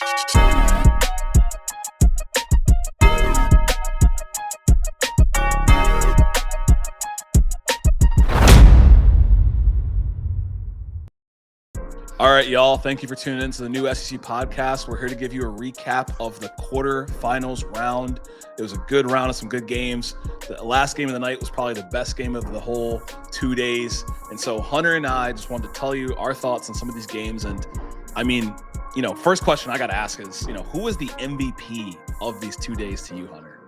All right, y'all. Thank you for tuning in to the new SEC podcast. We're here to give you a recap of the quarterfinals round. It was a good round of some good games. The last game of the night was probably the best game of the whole 2 days. And so Hunter and I just wanted to tell you our thoughts on some of these games. And I mean, first question I got to ask is, who was the MVP of these 2 days to you, Hunter?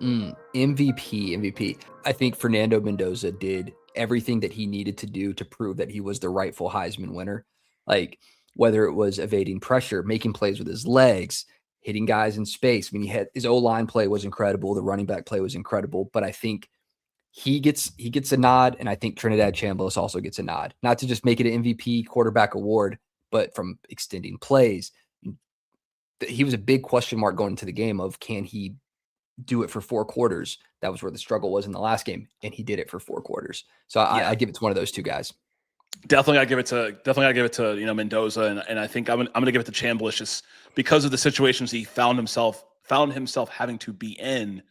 MVP. I think Fernando Mendoza did everything that he needed to do to prove that he was the rightful Heisman winner. Like whether it was evading pressure, making plays with his legs, hitting guys in space. I mean, his O-line play was incredible. The running back play was incredible. But I think he gets a nod, and I think Trinidad Chambliss also gets a nod. Not to just make it an MVP quarterback award, but from extending plays. He was a big question mark going into the game of can he do it for 4 quarters. That was where the struggle was in the last game, and he did it for 4 quarters. So I give it to one of those two guys. Definitely gotta give it to Mendoza, and I think I'm gonna give it to Chambliss just because of the situations he found himself having to be in,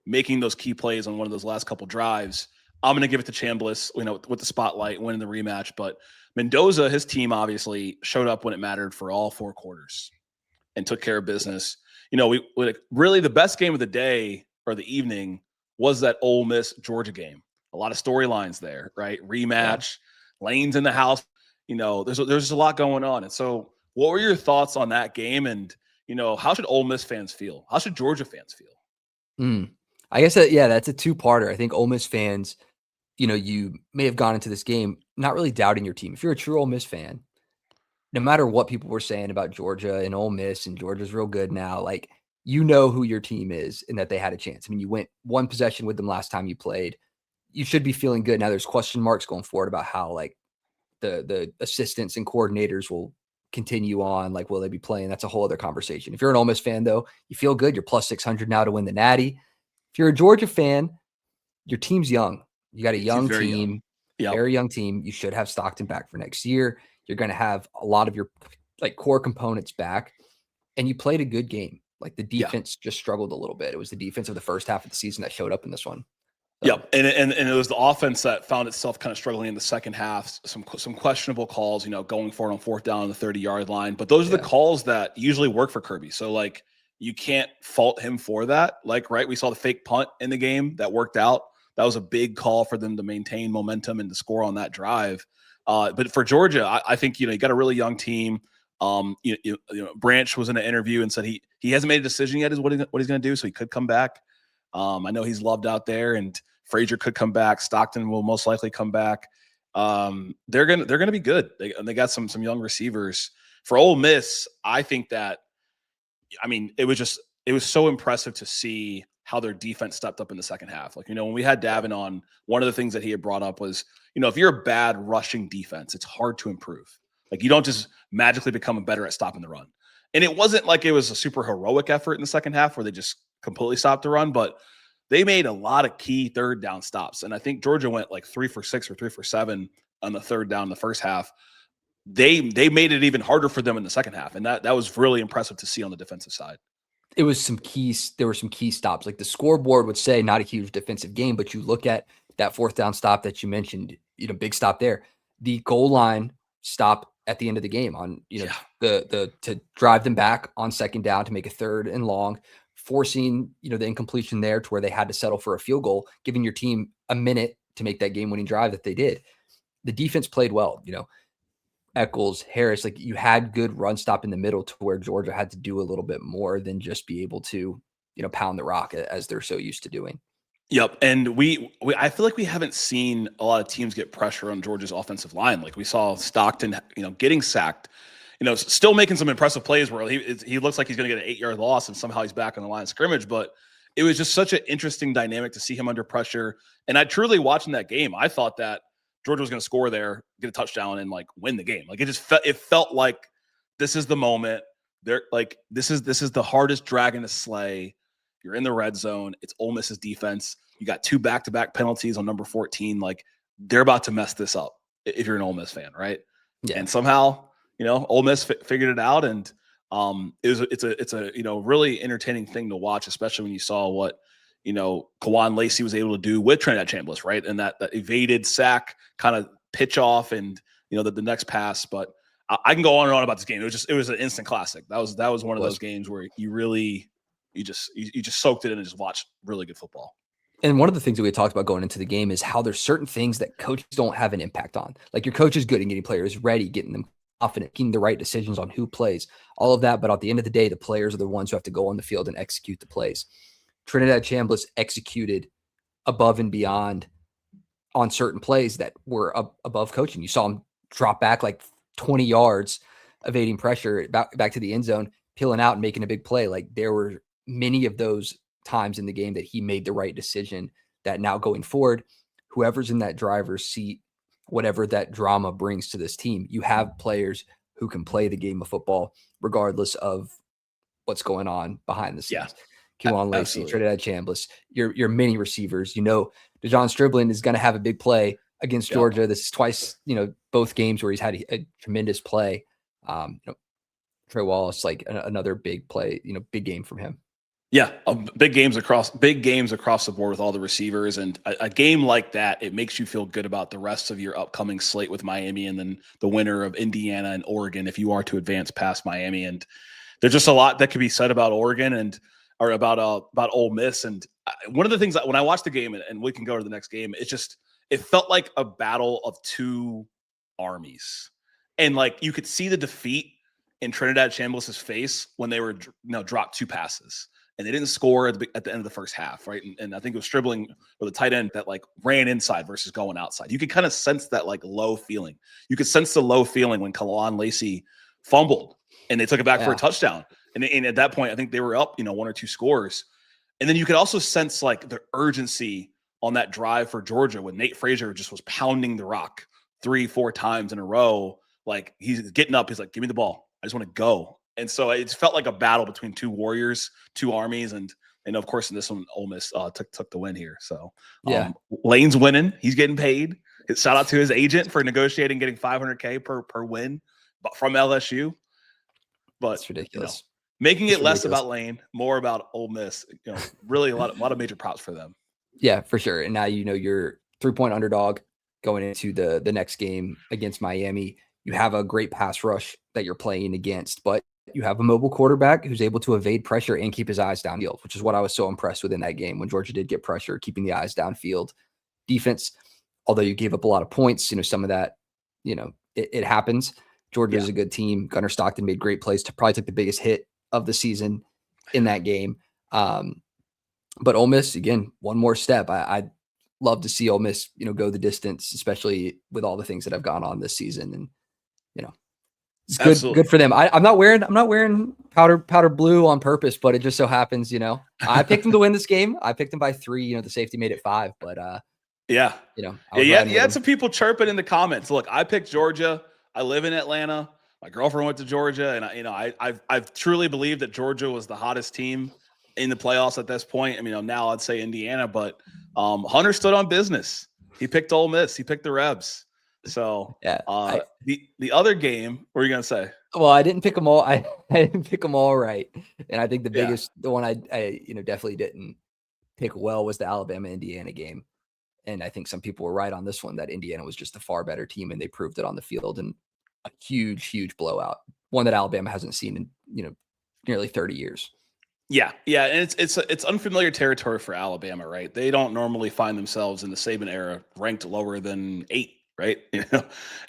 making those key plays on one of those last couple drives. I'm gonna give it to Chambliss, with the spotlight, winning the rematch. But Mendoza, his team obviously showed up when it mattered for all 4 quarters and took care of business. Really the best game of the day or the evening was that Ole Miss Georgia game. A lot of storylines there, right? Rematch. Lane's in the house, there's a lot going on. And so what were your thoughts on that game? And, how should Ole Miss fans feel? How should Georgia fans feel? I guess that's a 2-parter. I think Ole Miss fans, you may have gone into this game not really doubting your team. If you're a true Ole Miss fan, no matter what people were saying about Georgia and Ole Miss, and Georgia's real good now, like, who your team is and that they had a chance. I mean, you went 1 possession with them last time you played. You should be feeling good. Now there's question marks going forward about how like the assistants and coordinators will continue on. Like, will they be playing? That's a whole other conversation. If you're an Ole Miss fan though, you feel good. You're plus 600 now to win the Natty. If you're a Georgia fan, your team's young. You got a young team, very young team. You should have Stockton back for next year. You're going to have a lot of your core components back, and you played a good game. Like the defense just struggled a little bit. It was the defense of the first half of the season that showed up in this one. So. Yep, and it was the offense that found itself kind of struggling in the second half. Some questionable calls, going for it on 4th down on the 30-yard line. But those are the calls that usually work for Kirby. So like you can't fault him for that. Like, right, we saw the fake punt in the game that worked out. That was a big call for them to maintain momentum and to score on that drive. But for Georgia, I think you got a really young team. Branch was in an interview and said he hasn't made a decision yet is what he's going to do, so he could come back. I know he's loved out there, and Frazier could come back. Stockton will most likely come back. They're gonna be good. They got some young receivers. For Ole Miss, I think that, it was so impressive to see how their defense stepped up in the second half. Like, when we had Davin on, one of the things that he had brought up was, if you're a bad rushing defense, it's hard to improve. Like, you don't just magically become better at stopping the run. And it wasn't like it was a super heroic effort in the second half where they just completely stopped the run, but they made a lot of key 3rd down stops. And I think Georgia went like 3 for 6 or 3 for 7 on the 3rd down in the first half. They made it even harder for them in the second half. And that was really impressive to see on the defensive side. There were some key stops. Like the scoreboard would say not a huge defensive game, but you look at that 4th down stop that you mentioned, big stop there. The goal line stop at the end of the game on, to drive them back on 2nd down to make a 3rd and long, forcing, the incompletion there to where they had to settle for a field goal, giving your team a minute to make that game-winning drive that they did. The defense played well, Eccles, Harris, like you had good run stop in the middle to where Georgia had to do a little bit more than just be able to, pound the rock as they're so used to doing. Yep, and I feel like we haven't seen a lot of teams get pressure on Georgia's offensive line. Like we saw Stockton, getting sacked, still making some impressive plays where he looks like he's going to get an 8-yard loss and somehow he's back on the line of scrimmage. But it was just such an interesting dynamic to see him under pressure. And I truly, watching that game, I thought that Georgia was going to score there, get a touchdown, and like win the game. Like it felt like this is the moment. They're like this is the hardest dragon to slay. You're in the red zone. It's Ole Miss's defense. You got 2 back-to-back penalties on number 14. Like they're about to mess this up if you're an Ole Miss fan, right? Yeah. And somehow, Ole Miss figured it out. And It's a really entertaining thing to watch, especially when you saw what Kawan Lacey was able to do with Trinidad Chambliss, right? And that evaded sack kind of pitch off and the next pass. But I can go on and on about this game. It was an instant classic. That was one of those games where you just soaked it in and just watched really good football. And one of the things that we talked about going into the game is how there's certain things that coaches don't have an impact on. Like your coach is good in getting players ready, getting them confident, making the right decisions on who plays, all of that. But at the end of the day, the players are the ones who have to go on the field and execute the plays. Trinidad Chambliss executed above and beyond on certain plays that were above coaching. You saw him drop back like 20 yards, evading pressure back to the end zone, peeling out and making a big play. Like there were many of those times in the game that he made the right decision, that now going forward, whoever's in that driver's seat, whatever that drama brings to this team, you have players who can play the game of football regardless of what's going on behind the scenes. Kawan Lacey, Trinidad Chambliss, your mini receivers, DeJon Stribling is going to have a big play against Georgia. This is twice, both games where he's had a tremendous play. Trey Wallace, like another big play, big game from him. Yeah, big games across the board with all the receivers, and a game like that, it makes you feel good about the rest of your upcoming slate with Miami, and then the winner of Indiana and Oregon if you are to advance past Miami. And there's just a lot that could be said about Oregon or about Ole Miss. And one of the things that when I watched the game, and we can go to the next game, it felt like a battle of two armies, and like you could see the defeat in Trinidad Chambliss's face when they were dropped two passes. And they didn't score at the end of the first half, right? And I think it was Stribling or the tight end that like ran inside versus going outside. You could kind of sense that like low feeling. You could sense the low feeling when Kawan Lacey fumbled and they took it back for a touchdown. And at that point, I think they were up, one or two scores. And then you could also sense like the urgency on that drive for Georgia when Nate Frazier just was pounding the rock 3-4 times in a row. Like he's getting up. He's like, give me the ball. I just want to go. And so it felt like a battle between two warriors, two armies, and of course in this one, Ole Miss took the win here. So Lane's winning; he's getting paid. Shout out to his agent for negotiating, getting $500K per win, but from LSU. But it's ridiculous. Making it less about Lane, more about Ole Miss. Really a lot of major props for them. Yeah, for sure. And now you're 3-point underdog going into the next game against Miami. You have a great pass rush that you're playing against, but you have a mobile quarterback who's able to evade pressure and keep his eyes downfield, which is what I was so impressed with in that game when Georgia did get pressure, keeping the eyes downfield. Defense, although you gave up a lot of points, some of that, it happens. Georgia is a good team. Gunnar Stockton made great plays to probably took the biggest hit of the season in that game. But Ole Miss, again, one more step. I'd love to see Ole Miss, go the distance, especially with all the things that have gone on this season. And, it's good for them. I'm not wearing powder blue on purpose, but it just so happens, I picked them to win this game. I picked them by 3. The safety made it 5, but you had some people chirping in the comments. Look, I picked Georgia. I live in Atlanta. My girlfriend went to Georgia, and I've truly believed that Georgia was the hottest team in the playoffs at this point. Now I'd say Indiana, but Hunter stood on business. He picked Ole Miss. He picked the Rebs. So the other game, what are you gonna say? Well, I didn't pick them all. I didn't pick them all right, and I think the one I definitely didn't pick well was the Alabama-Indiana game. And I think some people were right on this one, that Indiana was just a far better team, and they proved it on the field in a huge blowout, one that Alabama hasn't seen in nearly 30 years. Yeah, and it's unfamiliar territory for Alabama, right? They don't normally find themselves in the Saban era ranked lower than 8. Right.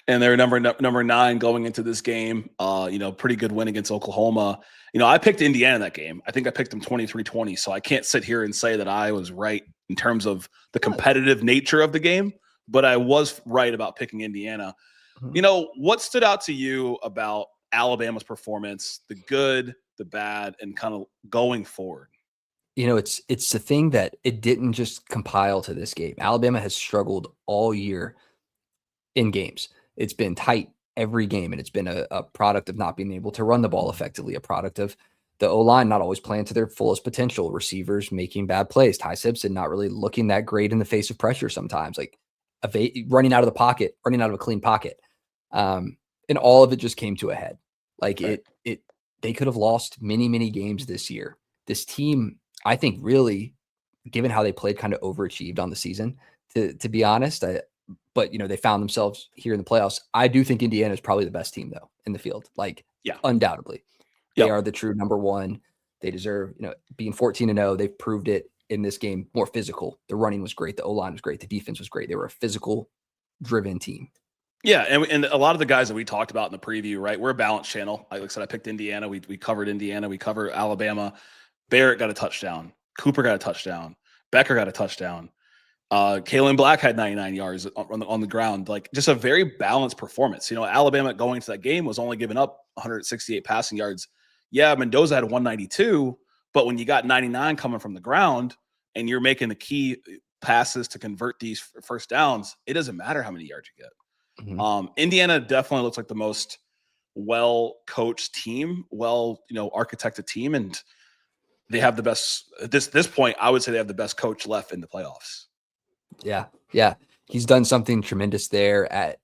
And they're number 9 going into this game. Pretty good win against Oklahoma. I picked Indiana in that game. I think I picked them 23-20. So I can't sit here and say that I was right in terms of the competitive nature of the game, but I was right about picking Indiana. Mm-hmm. What stood out to you about Alabama's performance, the good, the bad, and kind of going forward? It's the thing that it didn't just compile to this game. Alabama has struggled all year in games. It's been tight every game, and it's been a product of not being able to run the ball effectively, a product of the O-line not always playing to their fullest potential, receivers making bad plays, Ty Simpson not really looking that great in the face of pressure sometimes, like running out of the pocket, running out of a clean pocket. And all of it just came to a head. Like it they could have lost many, many games this year. This team, I think, really, given how they played, kind of overachieved on the season, to be honest. But they found themselves here in the playoffs. I do think Indiana is probably the best team, though, in the field. Like, undoubtedly. They are the true number one. They deserve, being 14-0. They've proved it in this game. More physical. The running was great. The O-line was great. The defense was great. They were a physical-driven team. Yeah, and a lot of the guys that we talked about in the preview, right? We're a balanced channel. Like I said, I picked Indiana. We covered Indiana. We covered Alabama. Barrett got a touchdown. Cooper got a touchdown. Becker got a touchdown. Kalen Black had 99 yards on the ground. Like, just a very balanced performance. Alabama going into that game was only giving up 168 passing yards. Yeah, Mendoza had 192, but when you got 99 coming from the ground and you're making the key passes to convert these first downs, it doesn't matter how many yards you get. Indiana definitely looks like the most well-coached team, architected team, and they have the best at this point. I would say they have the best coach left in the playoffs. Yeah. He's done something tremendous there at,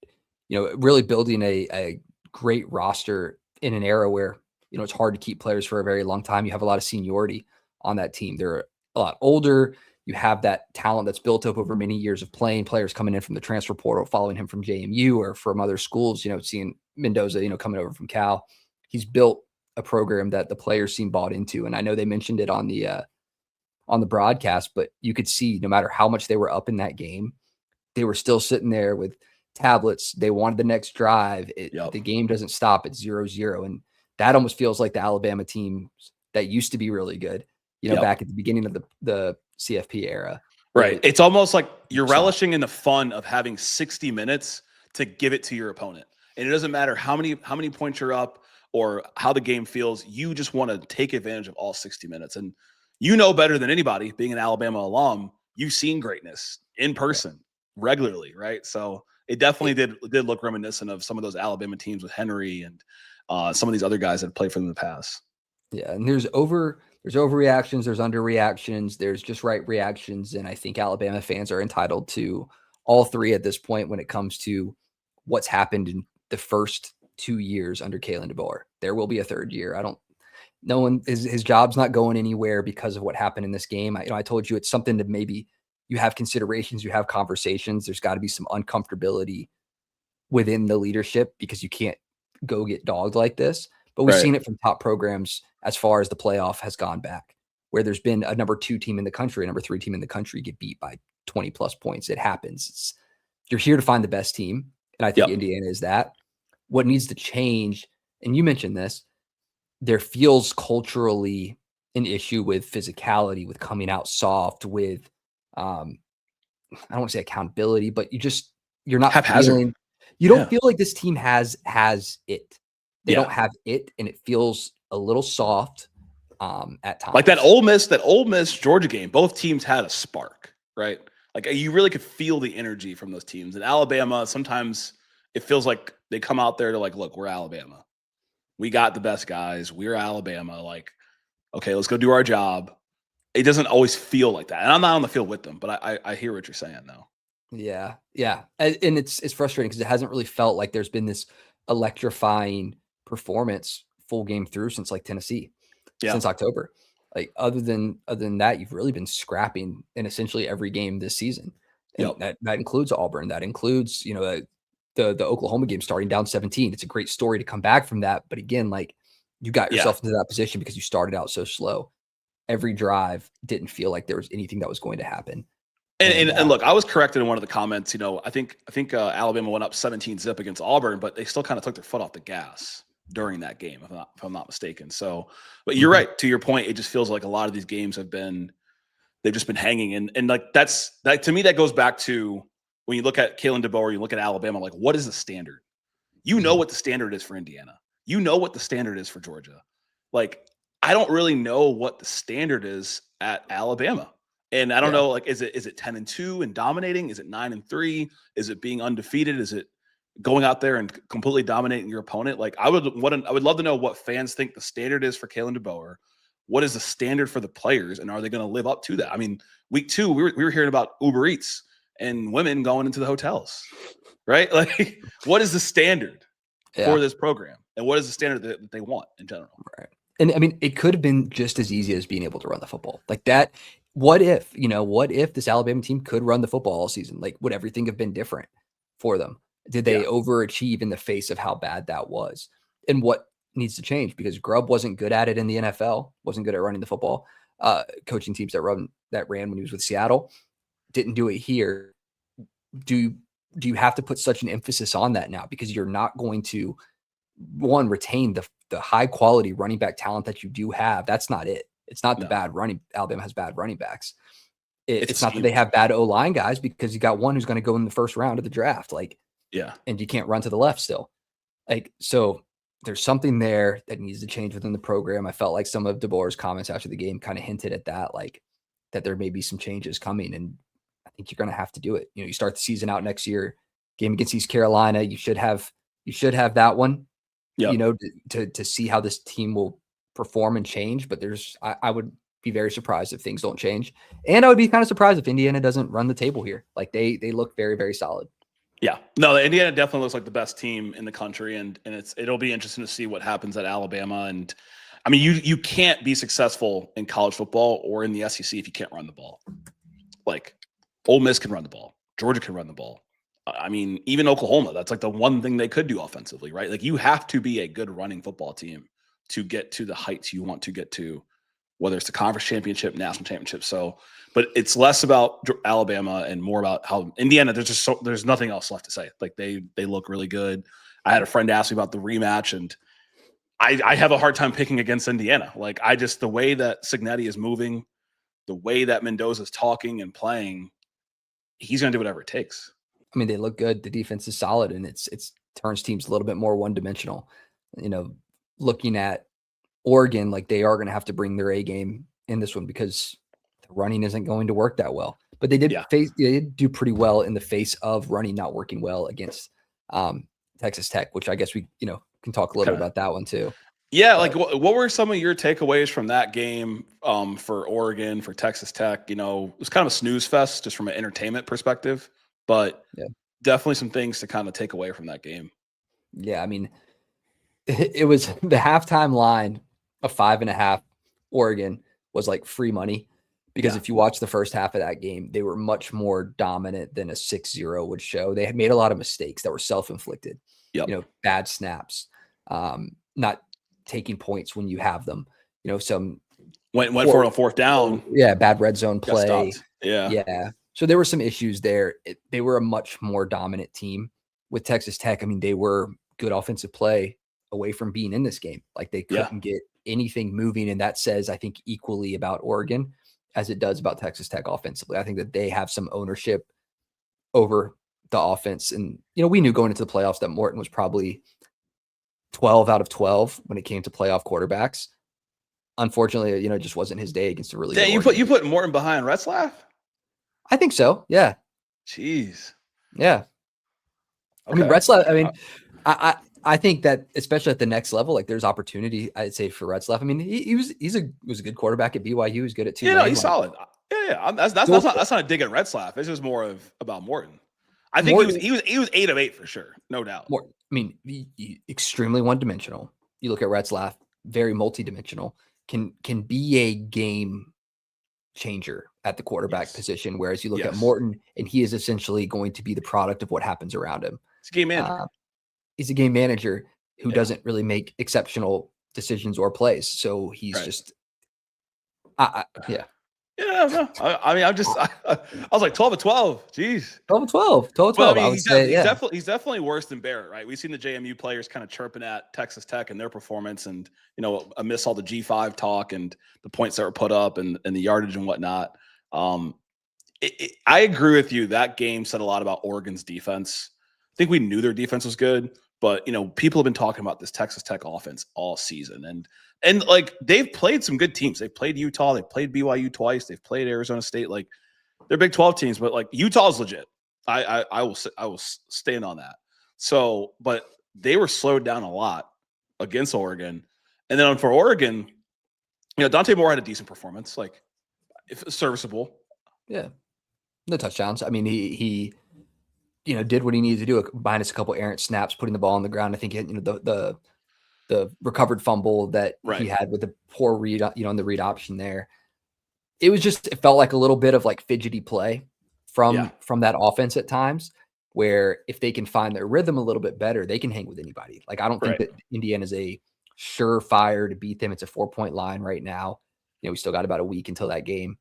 really building a great roster in an era where, it's hard to keep players for a very long time. You have a lot of seniority on that team. They're a lot older. You have that talent that's built up over many years of playing, players coming in from the transfer portal, following him from JMU or from other schools, seeing Mendoza, coming over from Cal. He's built a program that the players seem bought into. And I know they mentioned it on the broadcast, but you could see no matter how much they were up in that game, they were still sitting there with tablets. They wanted the next drive. The game doesn't stop at 0-0. And that almost feels like the Alabama teams that used to be really good, back at the beginning of the CFP era. Right. It's almost like you're relishing in the fun of having 60 minutes to give it to your opponent. And it doesn't matter how many points you're up or how the game feels. You just want to take advantage of all 60 minutes. And better than anybody, being an Alabama alum, you've seen greatness in person regularly, right? So it definitely did look reminiscent of some of those Alabama teams with Henry and some of these other guys that played for them in the past. Yeah, and there's overreactions, there's underreactions, there's just right reactions, and I think Alabama fans are entitled to all three at this point when it comes to what's happened in the first 2 years under Kalen Deboer. There will be a third year. No one his job's not going anywhere because of what happened in this game. I told you it's something that maybe you have considerations, you have conversations. There's got to be some uncomfortability within the leadership because you can't go get dogged like this. But we've seen it from top programs as far as the playoff has gone back, where there's been a number 2 team in the country, a number 3 team in the country get beat by 20 plus points. It happens. You're here to find the best team. And I think Indiana is that. What needs to change, and you mentioned this, there feels culturally an issue with physicality, with coming out soft, with I don't want to say accountability, but you're not feeling, you don't feel like this team has it. They don't have it, and it feels a little soft at times. Like that Ole Miss Georgia game, both teams had a spark, right? Like you really could feel the energy from those teams. And Alabama, sometimes it feels like they come out there to like, look, we're Alabama. We got the best guys. We're Alabama. Like, okay, let's go do our job. It doesn't always feel like that. And I'm not on the field with them, but I hear what you're saying though. Yeah. And it's frustrating because it hasn't really felt like there's been this electrifying performance full game through since like Tennessee, since October. Like other than that, you've really been scrapping in essentially every game this season. And that includes Auburn. That includes, the Oklahoma game starting down 17. It's a great story to come back from that. But again, like you got yourself into that position because you started out so slow. Every drive didn't feel like there was anything that was going to happen. And look, I was corrected in one of the comments. I think Alabama went up 17-0 against Auburn, but they still kind of took their foot off the gas during that game, if I'm not mistaken. So, but you're right. To your point, it just feels like a lot of these games they've just been hanging. And like that to me, that goes back to when you look at Kalen Deboer, you look at Alabama, like what is the standard? You know what the standard is for Indiana. You know what the standard is for Georgia. Like, I don't really know what the standard is at Alabama. And I don't know, like, is it 10-2 and dominating? Is it 9-3? Is it being undefeated? Is it going out there and completely dominating your opponent? Like, I would love to know what fans think the standard is for Kalen Deboer. What is the standard for the players, and are they going to live up to that? I mean, week 2, we were hearing about Uber Eats and women going into the hotels, right? Like, what is the standard for this program? and what is the standard that they want in general. Right. And I mean, it could have been just as easy as being able to run the football like that. What if this Alabama team could run the football all season? Like, would everything have been different for them? Did they overachieve in the face of how bad that was? And what needs to change? Because Grubb wasn't good at it in the NFL, wasn't good at running the football. Coaching teams that ran when he was with Seattle didn't do it here. Do you have to put such an emphasis on that now? Because you're not going to retain the high quality running back talent that you do have. That's not it. It's not the bad running. Alabama has bad running backs. It's not that they have bad O-line guys, because you got one who's going to go in the first round of the draft. And you can't run to the left still. So there's something there that needs to change within the program. I felt like some of Deboer's comments after the game kind of hinted at that, that there may be some changes coming, and I think you're going to have to do it. You start the season out next year, game against East Carolina. You should have that one. To see how this team will perform and change. But I would be very surprised if things don't change. And I would be kind of surprised if Indiana doesn't run the table here. They look very, very solid. Yeah. No, Indiana definitely looks like the best team in the country. And it'll be interesting to see what happens at Alabama. And I mean, you can't be successful in college football or in the SEC if you can't run the ball. Ole Miss can run the ball. Georgia can run the ball. I mean, even Oklahoma, that's the one thing they could do offensively, right? You have to be a good running football team to get to the heights you want to get to, whether it's the conference championship, national championship. So, but it's less about Alabama and more about how Indiana, there's nothing else left to say. They look really good. I had a friend ask me about the rematch, and I have a hard time picking against Indiana. The way that Cignetti is moving, the way that Mendoza's talking and playing, he's going to do whatever it takes. I mean, they look good. The defense is solid, and it's turns teams a little bit more one-dimensional. Looking at Oregon, they are going to have to bring their A game in this one, because the running isn't going to work that well. But they did do pretty well in the face of running not working well against Texas Tech, which I guess we can talk a little bit about that one too. Yeah, what were some of your takeaways from that game for Oregon, for Texas Tech? It was kind of a snooze fest just from an entertainment perspective, but definitely some things to kind of take away from that game. Yeah, I mean, it was the halftime line of 5.5. Oregon was free money, because if you watch the first half of that game, they were much more dominant than a 6-0 would show. They had made a lot of mistakes that were self-inflicted. Bad snaps, not taking points when you have them. Some went for it on fourth down. Yeah, bad red zone play. Yeah. So there were some issues there. They were a much more dominant team. With Texas Tech, I mean, they were good offensive play away from being in this game. They couldn't get anything moving, and that says, I think, equally about Oregon as it does about Texas Tech offensively. I think that they have some ownership over the offense. And, we knew going into the playoffs that Morton was probably 12 out of 12 when it came to playoff quarterbacks. Unfortunately, it just wasn't his day against a really good you put Morton behind Retzlaff? I think so. Yeah. Jeez. Yeah. Okay. I mean, Retzlaff, I mean, I think that especially at the next level, there's opportunity, I'd say, for Retzlaff. I mean, he was a good quarterback at BYU. He was good at Tulane. Yeah, he's solid. Yeah. That's not a dig at Retzlaff. It's just more about Morton. I think he was 8 of 8 for sure, no doubt. I mean, extremely one-dimensional. You look at Retzlaff, very multi-dimensional. Can be a game changer at the quarterback position, whereas you look at Morton, and he is essentially going to be the product of what happens around him. It's a game manager. He's a game manager who doesn't really make exceptional decisions or plays. So he's just, Yeah, no. I mean, I was like 12 of 12. Jeez. 12 of 12. 12 of 12. Well, I mean, he's definitely worse than Barrett, right? We've seen the JMU players kind of chirping at Texas Tech and their performance, and, amidst all the G5 talk and the points that were put up and the yardage and whatnot. I agree with you. That game said a lot about Oregon's defense. I think we knew their defense was good, but people have been talking about this Texas Tech offense all season, and they've played some good teams. They've played Utah, they've played BYU twice, they've played Arizona State. They're Big 12 teams, but Utah's legit. I will stand on that. So, but they were slowed down a lot against Oregon, and then for Oregon, Dante Moore had a decent performance, serviceable. Yeah, no touchdowns. I mean, he did what he needed to do, minus a couple errant snaps, putting the ball on the ground. I think the the recovered fumble that he had with the poor read, on the read option there. It felt like a little bit of like fidgety play from that offense at times, where if they can find their rhythm a little bit better, they can hang with anybody. Like, I don't think that Indiana's a surefire to beat them. It's a 4-point line right now. We still got about a week until that game.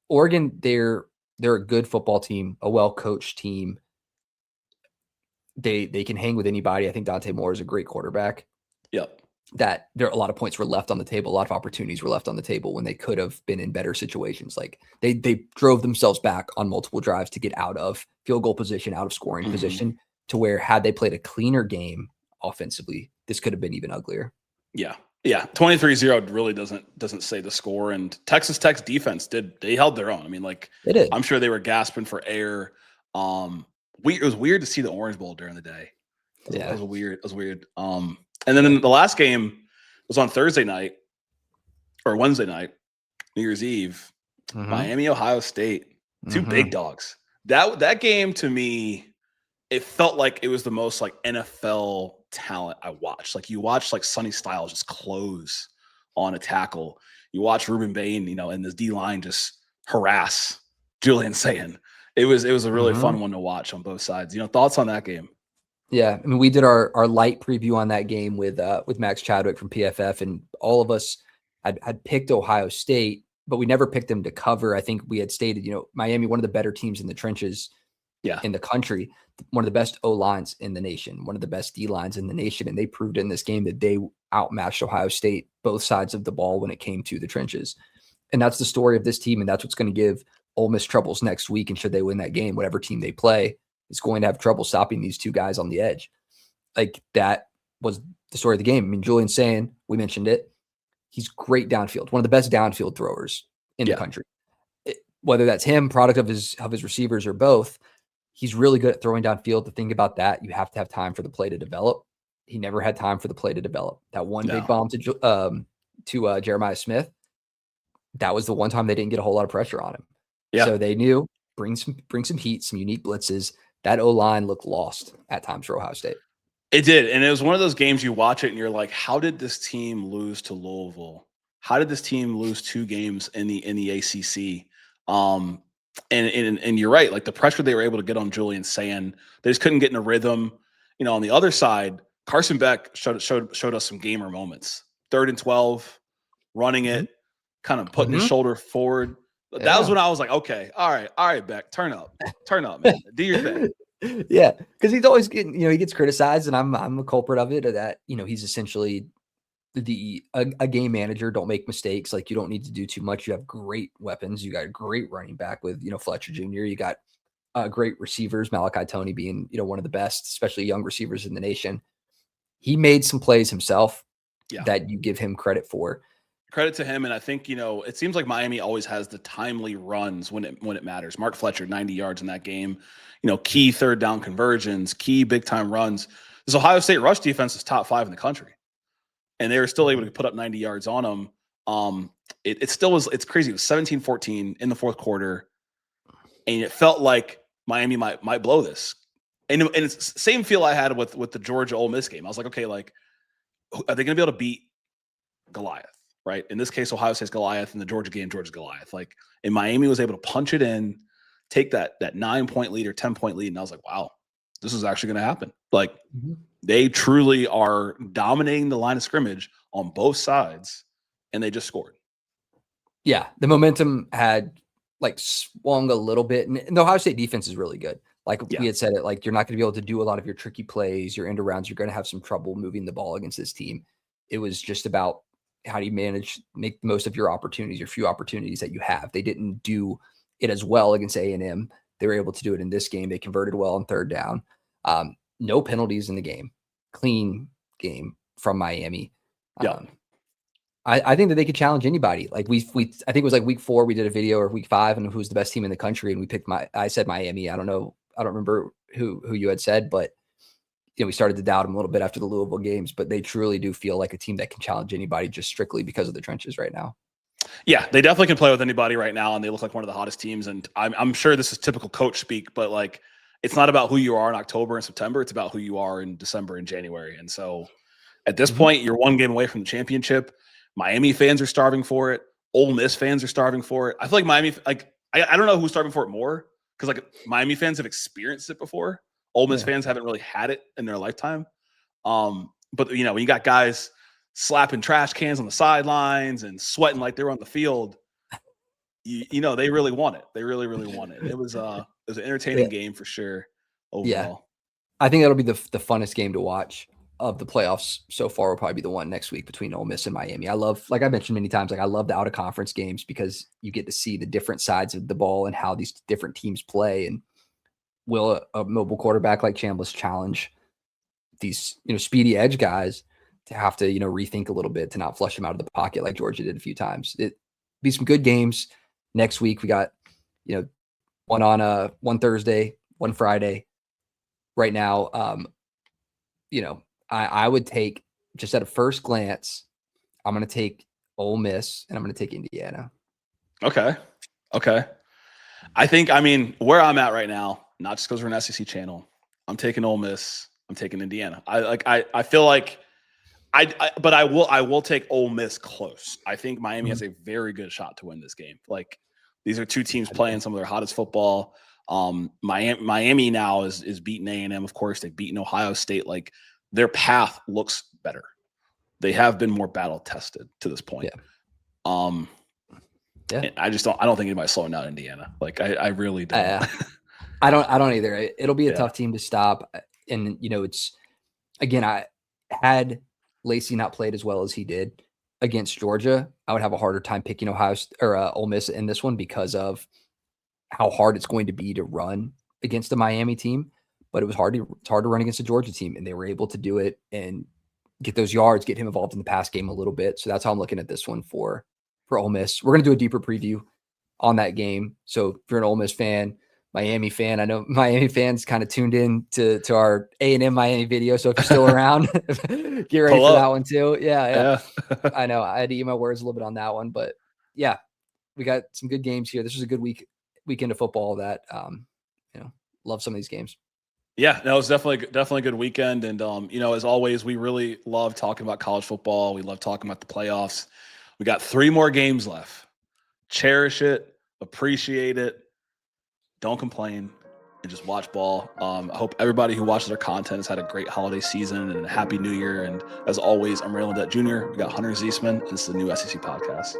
Oregon, they're a good football team, a well-coached team. They can hang with anybody. I think Dante Moore is a great quarterback. Yep. That there are a lot of points were left on the table. A lot of opportunities were left on the table when they could have been in better situations. Like they drove themselves back on multiple drives to get out of field goal position, out of scoring position, to where had they played a cleaner game offensively, this could have been even uglier. Yeah. Yeah. 23-0 really doesn't say the score. And Texas Tech's defense they held their own. I mean, like, they did. I'm sure they were gasping for air. It was weird to see the Orange Bowl during the day. It was weird. And then in the last game was on Thursday night or Wednesday night, New Year's Eve, Miami, Ohio State, two big dogs. That game to me, it felt like it was the most like NFL talent I watched. Like you watch like Sonny Styles just close on a tackle. You watch Ruben Bain, and this D line just harass Julian Sayin. It was a really fun one to watch on both sides. Thoughts on that game? Yeah, I mean, we did our light preview on that game with Max Chadwick from PFF, and all of us had picked Ohio State, but we never picked them to cover. I think we had stated, Miami, one of the better teams in the trenches, in the country, one of the best O lines in the nation, one of the best D lines in the nation, and they proved in this game that they outmatched Ohio State both sides of the ball when it came to the trenches, and that's the story of this team, and that's what's going to give Ole Miss troubles next week. And should they win that game, whatever team they play is going to have trouble stopping these two guys on the edge. Like, that was the story of the game. I mean, Julian Sayin, we mentioned it. He's great downfield, one of the best downfield throwers in the country. Whether that's him, product of his receivers, or both, he's really good at throwing downfield. The thing about that, you have to have time for the play to develop. He never had time for the play to develop. That one big bomb to Jeremiah Smith, that was the one time they didn't get a whole lot of pressure on him. Yeah. So they knew bring some heat, some unique blitzes. That O-line looked lost at times for Ohio State. It did. And it was one of those games you watch it and you're like, how did this team lose to Louisville? How did this team lose 2 games in the ACC? And you're right. Like, the pressure they were able to get on Julian Sayin, they just couldn't get in a rhythm. On the other side, Carson Beck showed us some gamer moments. 3rd and 12, running it, kind of putting his shoulder forward. That was when I was like, okay, all right, Beck, turn up, man, do your thing. Yeah, because he's always getting, he gets criticized, and I'm a culprit of it. That he's essentially a game manager. Don't make mistakes. Like, you don't need to do too much. You have great weapons. You got a great running back with Fletcher Jr. You got great receivers. Malachi Toney being one of the best, especially young receivers in the nation. He made some plays himself that you give him credit for. Credit to him, and I think it seems like Miami always has the timely runs when it matters. Mark Fletcher, 90 yards in that game, key 3rd down conversions, key big time runs. This Ohio State rush defense is top 5 in the country, and they were still able to put up 90 yards on them. It still was. It's crazy. It was 17-14 in the 4th quarter, and it felt like Miami might blow this. And it's the same feel I had with the Georgia Ole Miss game. I was like, okay, like, are they going to be able to beat Goliath? Right. In this case, Ohio State's Goliath. In the Georgia game, Georgia's Goliath. Like, and Miami was able to punch it in, take that 9-point lead or 10-point lead. And I was like, wow, this is actually going to happen. Like, they truly are dominating the line of scrimmage on both sides, and they just scored. Yeah. The momentum had swung a little bit. And the Ohio State defense is really good. Like we had said, like, you're not going to be able to do a lot of your tricky plays, your end arounds. You're going to have some trouble moving the ball against this team. It was just about, how do you make the most of your opportunities, your few opportunities that you have? They didn't do it as well against A&M. They were able to do it in this game. They converted well on 3rd down. No penalties in the game. Clean game from Miami. I think that they could challenge anybody. Like I think it was like week 4, we did a video, or week 5, and who's the best team in the country. And we picked I said Miami. I don't remember who you had said, but we started to doubt them a little bit after the Louisville games, but they truly do feel like a team that can challenge anybody just strictly because of the trenches right now. Yeah, they definitely can play with anybody right now, and they look like one of the hottest teams. And I'm sure this is typical coach speak, but like, it's not about who you are in October and September. It's about who you are in December and January. And so At this point, you're one game away from the championship. Miami fans are starving for it. Ole Miss fans are starving for it. I feel like Miami, like I don't know who's starving for it more because like Miami fans have experienced it before. Ole Miss fans haven't really had it in their lifetime. But when you got guys slapping trash cans on the sidelines and sweating like they're on the field, they really want it. They really, really want it. It was an entertaining game for sure overall. Yeah. I think that'll be the funnest game to watch of the playoffs so far. Will probably be the one next week between Ole Miss and Miami. I love, like I mentioned many times, like I love the out of conference games because you get to see the different sides of the ball and how these different teams play. And will a mobile quarterback like Chambliss challenge these, speedy edge guys to have to, rethink a little bit to not flush them out of the pocket like Georgia did a few times. It be some good games next week. We got, one on one Thursday, one Friday. Right now, I would take, just at a first glance, I'm going to take Ole Miss and I'm going to take Indiana. Okay. I think, where I'm at right now, not just because we're an SEC channel, I'm taking Ole Miss. I'm taking Indiana. I feel like but I will take Ole Miss close. I think Miami has a very good shot to win this game. Like these are two teams playing some of their hottest football. Miami now is beating A&M. Of course, they've beaten Ohio State. Like their path looks better. They have been more battle tested to this point. Yeah. I don't think anybody's slowing down Indiana. Like I really don't. I don't either. It'll be a tough team to stop. And it's, again, I had Lacey not played as well as he did against Georgia, I would have a harder time picking Ole Miss in this one because of how hard it's going to be to run against the Miami team. But it's hard to run against a Georgia team, and they were able to do it and get those yards, get him involved in the pass game a little bit. So that's how I'm looking at this one for Ole Miss. We're going to do a deeper preview on that game. So if you're an Ole Miss fan, Miami fan, I know Miami fans kind of tuned in to our A&M Miami video. So if you're still around, get ready for that one too. Yeah. I know I had to eat my words a little bit on that one, but yeah, we got some good games here. This was a good weekend of football that, love some of these games. Yeah, that was definitely a good weekend. And, as always, we really love talking about college football. We love talking about the playoffs. We got 3 more games left. Cherish it, appreciate it. Don't complain, and just watch ball. I hope everybody who watches our content has had a great holiday season and a happy new year. And as always, I'm Raylan Dett Jr. We got Hunter Ziesman. This is the new SEC podcast.